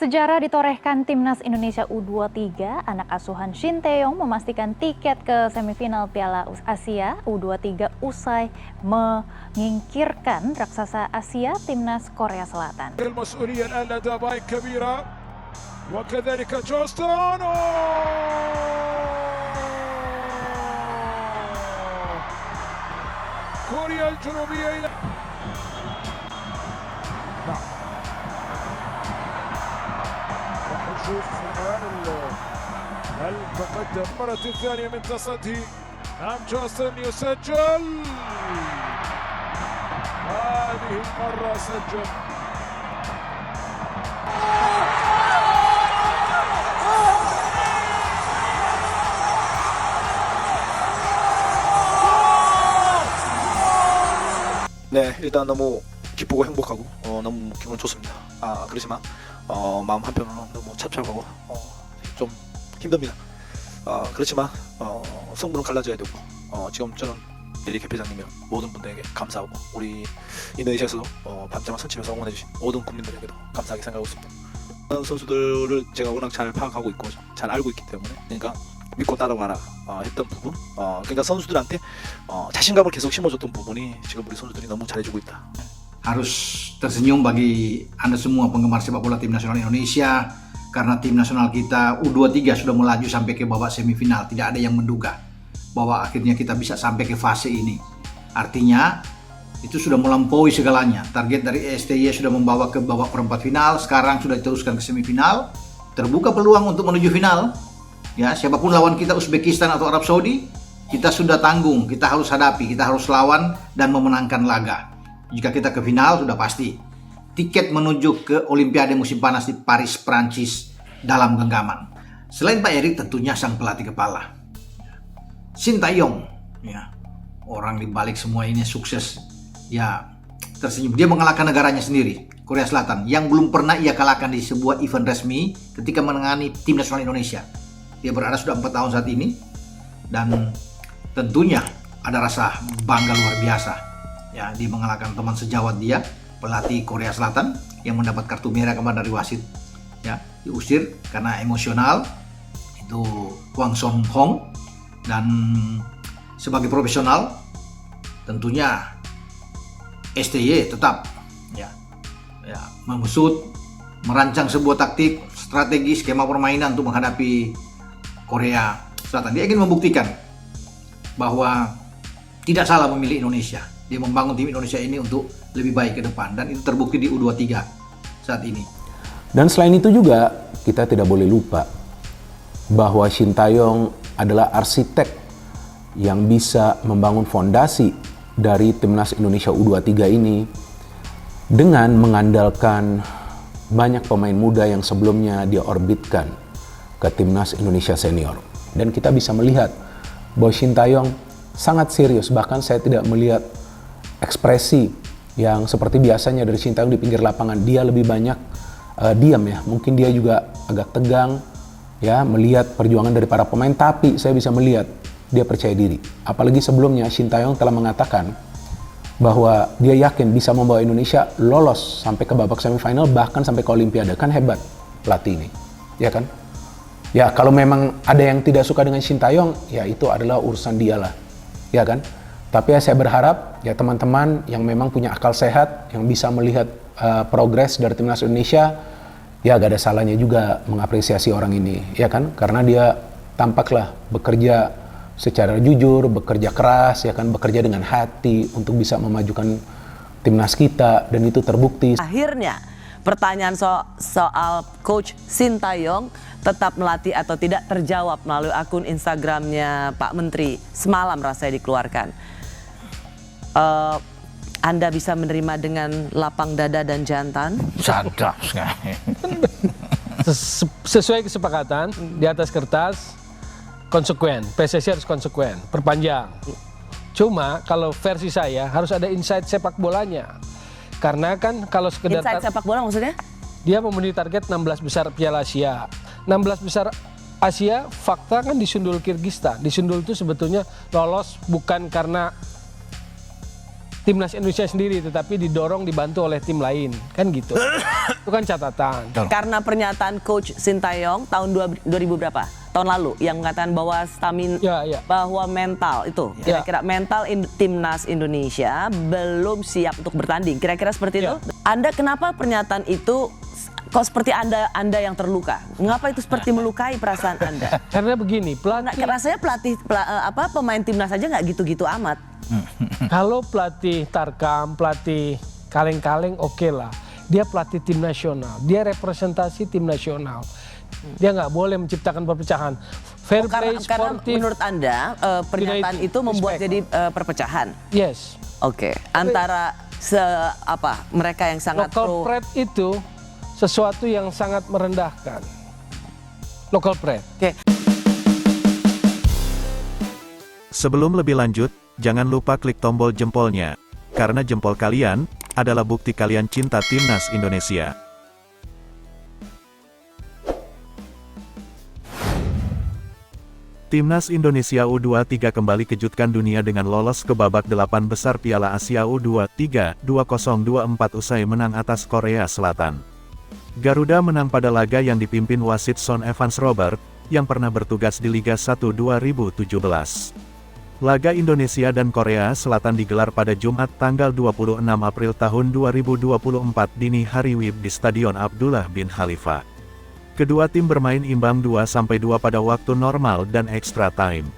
Sejarah ditorehkan Timnas Indonesia U23, anak asuhan Shin Tae-yong memastikan tiket ke semifinal Piala Asia U23 usai menyingkirkan raksasa Asia Timnas Korea Selatan. المسؤولية الآن لدى بايك كبيرة وكذلك جوستون كوريا الجنوبية إلى نشوف الآن المتقدم المرة الثانية من تصدي جوستون يسجل هذه المرة سجل 네, 일단 너무 기쁘고 행복하고 너무 기분 좋습니다. 그렇지만 마음 한편으로는 너무 착잡하고 좀 힘듭니다. 그렇지만 승부는 갈라져야 되고 지금 저는 대리 개표장님이랑 모든 분들에게 감사하고 우리 인도네시아에서도 밤잠을 설치면서 응원해주신 모든 국민들에게도 감사하게 생각하고 있습니다. 선수들을 제가 워낙 잘 파악하고 있고 잘 알고 있기 때문에 그러니까 믿고 따라와라 했던 부분 그러니까 선수들한테 자신감을 계속 심어줬던 부분이 지금 우리 선수들이 너무 잘해주고 있다. Harus tersenyum bagi Anda semua penggemar sepak bola tim nasional Indonesia karena tim nasional kita U23 sudah melaju sampai ke babak semifinal. Tidak ada yang menduga bahwa akhirnya kita bisa sampai ke fase ini. Artinya itu sudah melampaui segalanya. Target dari STY sudah membawa ke babak perempat final, sekarang sudah diteruskan ke semifinal. Terbuka peluang untuk menuju final. Ya, siapapun lawan kita, Uzbekistan atau Arab Saudi, kita sudah tanggung, kita harus hadapi, kita harus lawan dan memenangkan laga. Jika kita ke final sudah pasti tiket menuju ke Olimpiade musim panas di Paris, Prancis dalam genggaman. Selain Pak Erik, tentunya sang pelatih kepala Shin Tae-yong, ya, orang di balik semua ini sukses, ya, tersenyum. Dia mengalahkan negaranya sendiri, Korea Selatan, yang belum pernah ia kalahkan di sebuah event resmi ketika menangani tim nasional Indonesia. Dia berada sudah 4 tahun saat ini dan tentunya ada rasa bangga luar biasa. Ya, dia mengalahkan teman sejawat dia, pelatih Korea Selatan yang mendapat kartu merah kemarin dari wasit. Ya, diusir karena emosional. Itu Hwang Son-hong. Dan sebagai profesional tentunya STY tetap mengusut, merancang sebuah taktik, strategi, skema permainan untuk menghadapi Korea Selatan. Dia ingin membuktikan bahwa tidak salah memilih Indonesia. Dia membangun tim Indonesia ini untuk lebih baik ke depan dan itu terbukti di U23 saat ini. Dan selain itu juga kita tidak boleh lupa bahwa Shin Tae-yong adalah arsitek yang bisa membangun fondasi dari Timnas Indonesia U23 ini dengan mengandalkan banyak pemain muda yang sebelumnya dia orbitkan ke Timnas Indonesia Senior. Dan kita bisa melihat bahwa Shin Tae-yong sangat serius, bahkan saya tidak melihat ekspresi yang seperti biasanya dari Shin Tae-yong di pinggir lapangan. Dia lebih banyak diam ya, mungkin dia juga agak tegang ya melihat perjuangan dari para pemain, tapi saya bisa melihat dia percaya diri. Apalagi sebelumnya Shin Tae-yong telah mengatakan bahwa dia yakin bisa membawa Indonesia lolos sampai ke babak semifinal, bahkan sampai ke Olimpiade. Kan hebat pelatih ini, ya kan? Ya kalau memang ada yang tidak suka dengan Shin Tae-yong, ya itu adalah urusan dia lah, ya kan? Tapi ya saya berharap ya teman-teman yang memang punya akal sehat, yang bisa melihat progres dari Timnas Indonesia, ya gak ada salahnya juga mengapresiasi orang ini, ya kan? Karena dia tampaklah bekerja secara jujur, bekerja keras, ya kan, bekerja dengan hati untuk bisa memajukan timnas kita, dan itu terbukti. Akhirnya pertanyaan soal Coach Shin Tae-yong tetap melatih atau tidak terjawab melalui akun Instagramnya Pak Menteri semalam rasanya dikeluarkan. Anda bisa menerima dengan lapang dada dan jantan? Sadap sekali. Sesuai kesepakatan di atas kertas, konsekuen. PSSI harus konsekuen, perpanjang. Cuma kalau versi saya harus ada insight sepak bolanya. Karena kan kalau sekedar Insight sepak bola maksudnya? Dia memenuhi target 16 besar Piala Asia. 16 besar Asia, fakta kan disundul Kirgistan. Disundul itu sebetulnya lolos bukan karena timnas Indonesia sendiri, tetapi didorong dibantu oleh tim lain, kan gitu. Itu kan catatan. Karena pernyataan Coach Sintayong tahun 2000 berapa? Tahun lalu yang mengatakan bahwa bahwa mental itu kira-kira mental timnas Indonesia belum siap untuk bertanding. Kira-kira seperti itu. Anda kenapa pernyataan itu kok seperti Anda yang terluka? Mengapa itu seperti melukai perasaan Anda? Karena begini, pelatih Rasanya pemain timnas aja nggak gitu-gitu amat. kalau pelatih Tarkam, pelatih kaleng-kaleng oke lah. Dia pelatih tim nasional, dia representasi tim nasional. Dia nggak boleh menciptakan perpecahan. Fair play, Karena sportif. menurut Anda pernyataan itu membuat respect. jadi perpecahan. Yes. Oke. Antara mereka yang sangat Local pride itu sesuatu yang sangat merendahkan. Local pride. Oke. Sebelum lebih lanjut, jangan lupa klik tombol jempolnya. Karena jempol kalian adalah bukti kalian cinta timnas Indonesia. Timnas Indonesia U23 kembali kejutkan dunia dengan lolos ke babak 8 besar Piala Asia U23 2024 usai menang atas Korea Selatan. Garuda menang pada laga yang dipimpin wasit Son Evans Robert, yang pernah bertugas di Liga 1 2017. Laga Indonesia dan Korea Selatan digelar pada Jumat tanggal 26 April tahun 2024 dini hari WIB di Stadion Abdullah bin Khalifa. Kedua tim bermain imbang 2-2 pada waktu normal dan extra time.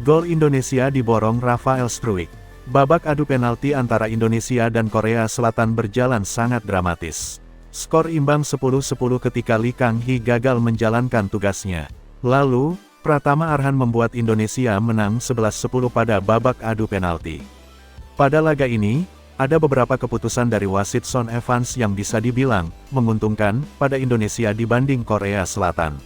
Gol Indonesia diborong Rafael Struijk. Babak adu penalti antara Indonesia dan Korea Selatan berjalan sangat dramatis. Skor imbang 10-10 ketika Lee Kang-hee gagal menjalankan tugasnya. Lalu, Pratama Arhan membuat Indonesia menang 11-10 pada babak adu penalti. Pada laga ini, ada beberapa keputusan dari wasit Son Evans yang bisa dibilang menguntungkan pada Indonesia dibanding Korea Selatan.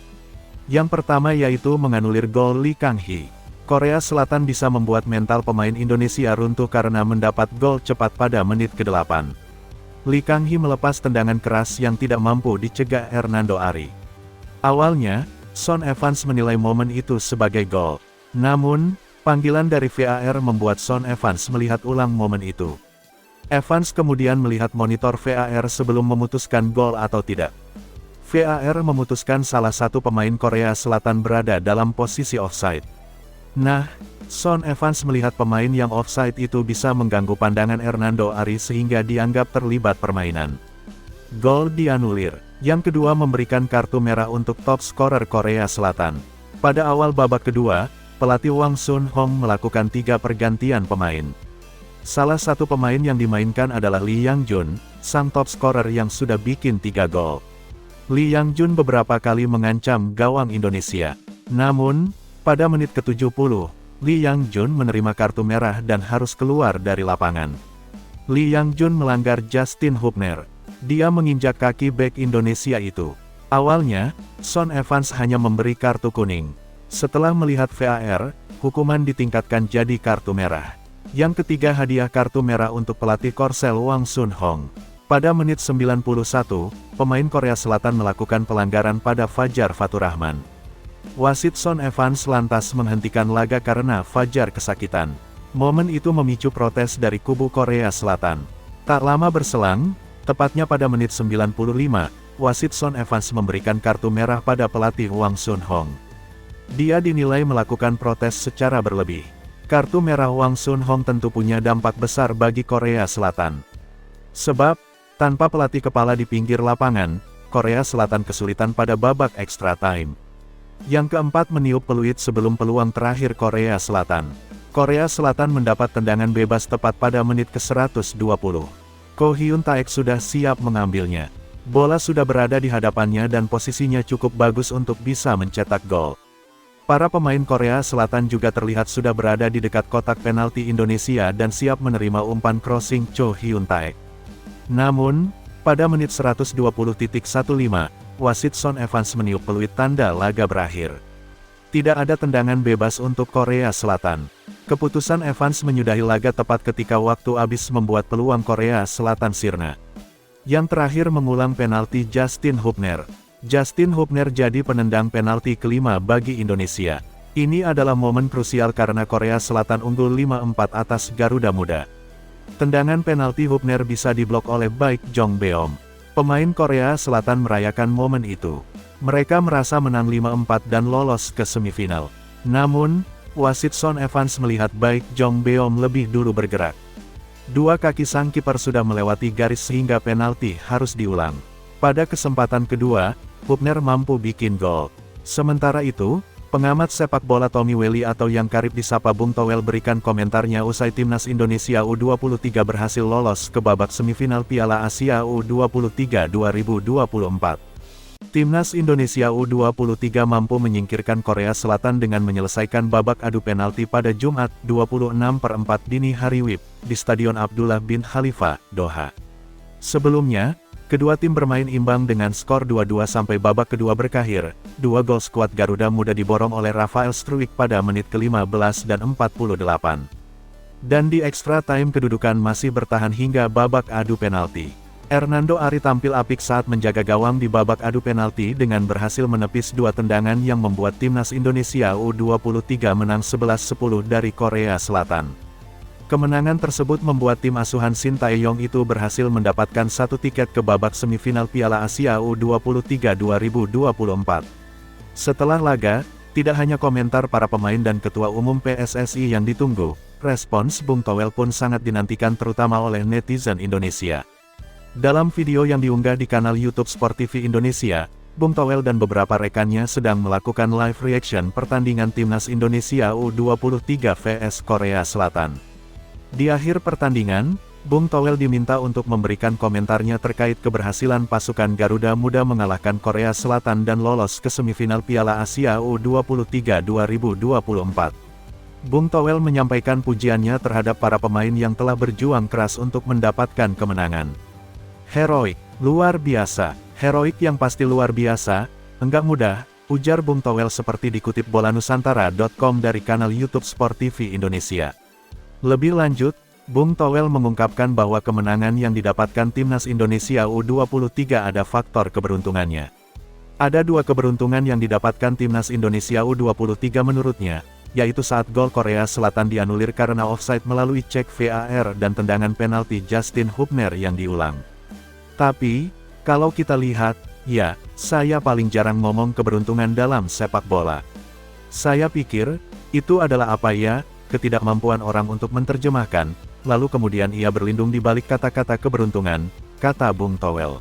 Yang pertama yaitu menganulir gol Lee Kang-hee. Korea Selatan bisa membuat mental pemain Indonesia runtuh karena mendapat gol cepat pada menit ke-8. Lee Kang-hee melepas tendangan keras yang tidak mampu dicegah Hernando Ari. Awalnya, Son Evans menilai momen itu sebagai gol. Namun, panggilan dari VAR membuat Son Evans melihat ulang momen itu. Evans kemudian melihat monitor VAR sebelum memutuskan gol atau tidak. VAR memutuskan salah satu pemain Korea Selatan berada dalam posisi offside. Nah, Son Evans melihat pemain yang offside itu bisa mengganggu pandangan Hernando Ari sehingga dianggap terlibat permainan. Gol dianulir. Yang kedua memberikan kartu merah untuk top scorer Korea Selatan. Pada awal babak kedua, pelatih Wang Sun Hong melakukan 3 pergantian pemain. Salah satu pemain yang dimainkan adalah Lee Yang Jun, sang top scorer yang sudah bikin 3 gol. Lee Yang Jun beberapa kali mengancam gawang Indonesia. Namun, pada menit ke-70, Lee Yang Jun menerima kartu merah dan harus keluar dari lapangan. Lee Yang Jun melanggar Justin Hubner. Dia menginjak kaki bek Indonesia itu. Awalnya, Son Evans hanya memberi kartu kuning. Setelah melihat VAR, hukuman ditingkatkan jadi kartu merah. Yang ketiga hadiah kartu merah untuk pelatih Korsel Wang Sun Hong. Pada menit 91, pemain Korea Selatan melakukan pelanggaran pada Fajar Faturrahman. Wasit Son Evans lantas menghentikan laga karena Fajar kesakitan. Momen itu memicu protes dari kubu Korea Selatan. Tak lama berselang, tepatnya pada menit 95, wasit Son Evans memberikan kartu merah pada pelatih Wang Sun Hong. Dia dinilai melakukan protes secara berlebih. Kartu merah Wang Sun Hong tentu punya dampak besar bagi Korea Selatan. Sebab, tanpa pelatih kepala di pinggir lapangan, Korea Selatan kesulitan pada babak extra time. Yang keempat meniup peluit sebelum peluang terakhir Korea Selatan. Korea Selatan mendapat tendangan bebas tepat pada menit ke-120. Ko Hyun Taek sudah siap mengambilnya. Bola sudah berada di hadapannya dan posisinya cukup bagus untuk bisa mencetak gol. Para pemain Korea Selatan juga terlihat sudah berada di dekat kotak penalti Indonesia dan siap menerima umpan crossing Ko Hyun Taek. Namun, pada menit 120.15, wasit Son Evans meniup peluit tanda laga berakhir. Tidak ada tendangan bebas untuk Korea Selatan. Keputusan Evans menyudahi laga tepat ketika waktu habis membuat peluang Korea Selatan sirna. Yang terakhir mengulang penalti Justin Hubner. Justin Hubner jadi penendang penalti kelima bagi Indonesia. Ini adalah momen krusial karena Korea Selatan unggul 5-4 atas Garuda Muda. tendangan penalti Hubner bisa diblok oleh Baek Jong Beom. Pemain Korea Selatan merayakan momen itu. Mereka merasa menang 5-4 dan lolos ke semifinal. Namun, wasit Son Evans melihat Baek Jong Beom lebih dulu bergerak. Dua kaki sang kiper sudah melewati garis sehingga penalti harus diulang. Pada kesempatan kedua, Hubner mampu bikin gol. Sementara itu, pengamat sepak bola Tommy Welly atau yang karib disapa Bung Towel berikan komentarnya usai timnas Indonesia U23 berhasil lolos ke babak semifinal Piala Asia U23 2024. Timnas Indonesia U23 mampu menyingkirkan Korea Selatan dengan menyelesaikan babak adu penalti pada Jumat 26/4 dini hari WIB di Stadion Abdullah bin Khalifa, Doha. Sebelumnya, kedua tim bermain imbang dengan skor 2-2 sampai babak kedua berakhir. Dua gol skuad Garuda Muda diborong oleh Rafael Struijk pada menit ke-15 dan 48. Dan di extra time kedudukan masih bertahan hingga babak adu penalti. Hernando Ari tampil apik saat menjaga gawang di babak adu penalti dengan berhasil menepis dua tendangan yang membuat timnas Indonesia U23 menang 11-10 dari Korea Selatan. Kemenangan tersebut membuat tim asuhan Shin Tae-yong itu berhasil mendapatkan satu tiket ke babak semifinal Piala Asia U23 2024. Setelah laga, tidak hanya komentar para pemain dan Ketua Umum PSSI yang ditunggu, respons Bung Towel pun sangat dinantikan terutama oleh netizen Indonesia. Dalam video yang diunggah di kanal YouTube Sport TV Indonesia, Bung Towel dan beberapa rekannya sedang melakukan live reaction pertandingan timnas Indonesia U23 vs Korea Selatan. Di akhir pertandingan, Bung Towel diminta untuk memberikan komentarnya terkait keberhasilan pasukan Garuda Muda mengalahkan Korea Selatan dan lolos ke semifinal Piala Asia U23 2024. Bung Towel menyampaikan pujiannya terhadap para pemain yang telah berjuang keras untuk mendapatkan kemenangan. Heroik, luar biasa, heroik yang pasti luar biasa, enggak mudah, ujar Bung Towel seperti dikutip bolanusantara.com dari kanal YouTube Sport TV Indonesia. Lebih lanjut, Bung Towel mengungkapkan bahwa kemenangan yang didapatkan timnas Indonesia U23 ada faktor keberuntungannya. Ada dua keberuntungan yang didapatkan timnas Indonesia U23 menurutnya, yaitu saat gol Korea Selatan dianulir karena offside melalui cek VAR dan tendangan penalti Justin Hubner yang diulang. Tapi, kalau kita lihat, ya, saya paling jarang ngomong keberuntungan dalam sepak bola. Saya pikir, itu adalah apa ya, ketidakmampuan orang untuk menerjemahkan, lalu kemudian ia berlindung di balik kata-kata keberuntungan, kata Bung Towel.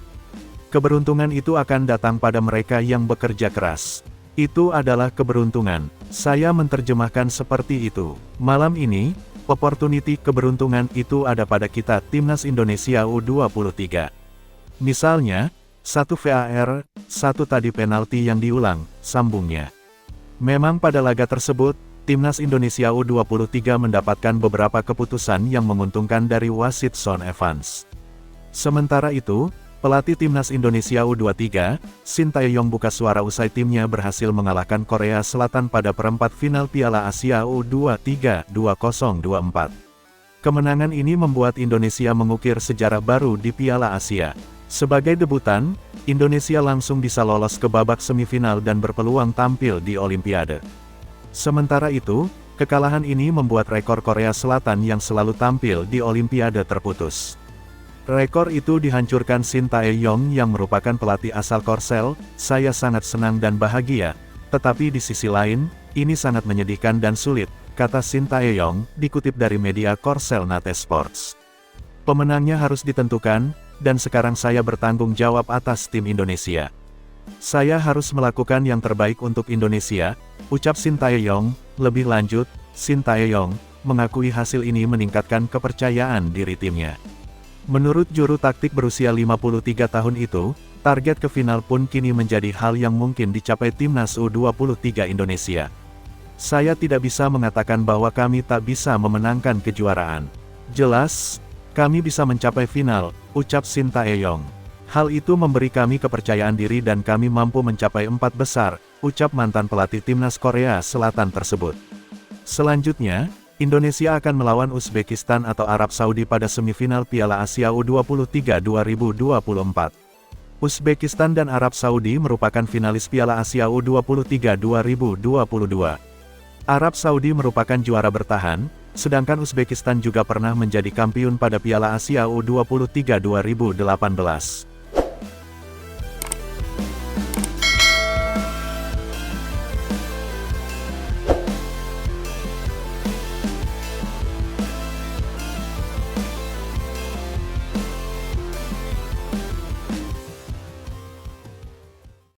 Keberuntungan itu akan datang pada mereka yang bekerja keras. Itu adalah keberuntungan. Saya menerjemahkan seperti itu. Malam ini, opportunity keberuntungan itu ada pada kita timnas Indonesia U23. Misalnya, satu VAR, satu tadi penalti yang diulang, sambungnya. Memang pada laga tersebut, timnas Indonesia U23 mendapatkan beberapa keputusan yang menguntungkan dari wasit Son Evans. Sementara itu, pelatih timnas Indonesia U23, Shin Tae-yong buka suara usai timnya berhasil mengalahkan Korea Selatan pada perempat final Piala Asia U23 2024. Kemenangan ini membuat Indonesia mengukir sejarah baru di Piala Asia. Sebagai debutan, Indonesia langsung bisa lolos ke babak semifinal dan berpeluang tampil di Olimpiade. Sementara itu, kekalahan ini membuat rekor Korea Selatan yang selalu tampil di Olimpiade terputus. Rekor itu dihancurkan Shin Tae-yong yang merupakan pelatih asal Korsel. Saya sangat senang dan bahagia, tetapi di sisi lain, ini sangat menyedihkan dan sulit, kata Shin Tae-yong, dikutip dari media Korsel Nate Sports. Pemenangnya harus ditentukan, dan sekarang saya bertanggung jawab atas tim Indonesia. Saya harus melakukan yang terbaik untuk Indonesia, ucap Shin Tae-yong. Lebih lanjut, Shin Tae-yong mengakui hasil ini meningkatkan kepercayaan diri timnya. Menurut juru taktik berusia 53 tahun itu, target ke final pun kini menjadi hal yang mungkin dicapai timnas U23 Indonesia. Saya tidak bisa mengatakan bahwa kami tak bisa memenangkan kejuaraan. Jelas, kami bisa mencapai final, ucap Shin Tae-yong. Hal itu memberi kami kepercayaan diri dan kami mampu mencapai 4 besar, ucap mantan pelatih timnas Korea Selatan tersebut. Selanjutnya, Indonesia akan melawan Uzbekistan atau Arab Saudi pada semifinal Piala Asia U23 2024. Uzbekistan dan Arab Saudi merupakan finalis Piala Asia U23 2022. Arab Saudi merupakan juara bertahan, Sedangkan Uzbekistan juga pernah menjadi kampiun pada Piala Asia U23 2018.